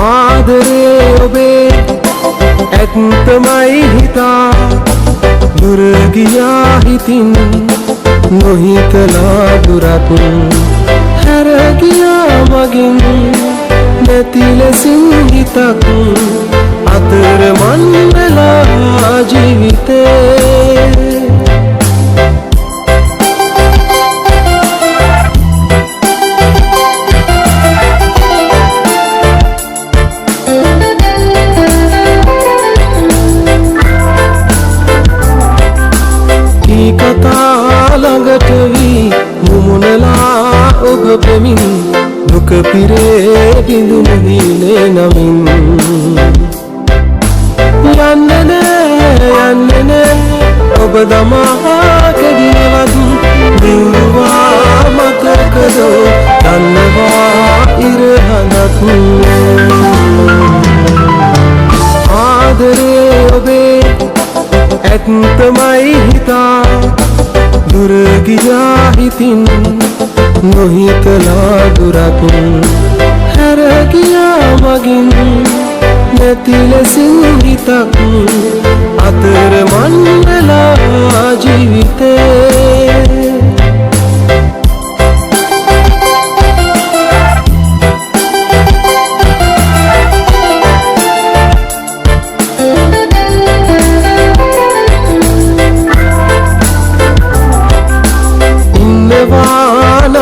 ආදරේ ඔබේ ඇත්තමයි හිතා දුර ගියා හිතින් නොහිතලා දුරක් හැර ගියා මගින් නැති ලෙසින් හිතක් අතරමං වෙලා ජීවිතේ කතා ළඟට වී මුමුණලා ඔබ පෙමින් දුක පිරේ බිඳුණු හිලේ නමින් යන්නේ නෑ ඔබ දමා කෙදිනවත් දිවුවා මතකද දන්නවා ඉරහඳක් ආදරේ ඔබේ ඇත්තමයි හිතා දුර ගියා හිතින් නොහිතලා දුරක් හැර ගියා මගින් නැති ලෙසින් හිතක් අතරමං වෙලා ජීවිතේ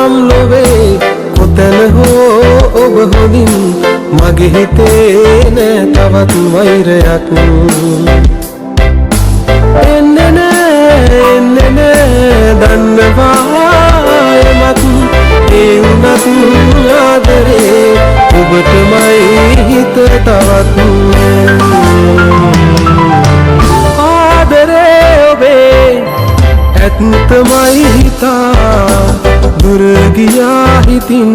නම් ලොවේ කොතන හෝ ඔබ හොඳින් මගේ හිතේ නෑ තවත් වෛරයක් එන්නේ නෑ දන්නවා යමක් ඒ වුණත් ආදරේ ඔබටමයි හිත තවත් ආදරේ ඔබේ ඇත්තමයි හිතා දුර ගියා හිතින්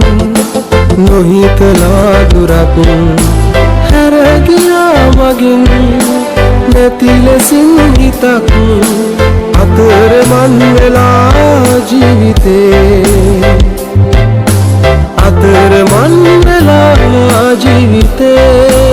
නොහිතලා දුරක් හැර ගියා මගින් නැති ලෙසින් හිතක් අතරමං වෙලා ජීවිතේ අතරමං වෙලා ජීවිතේ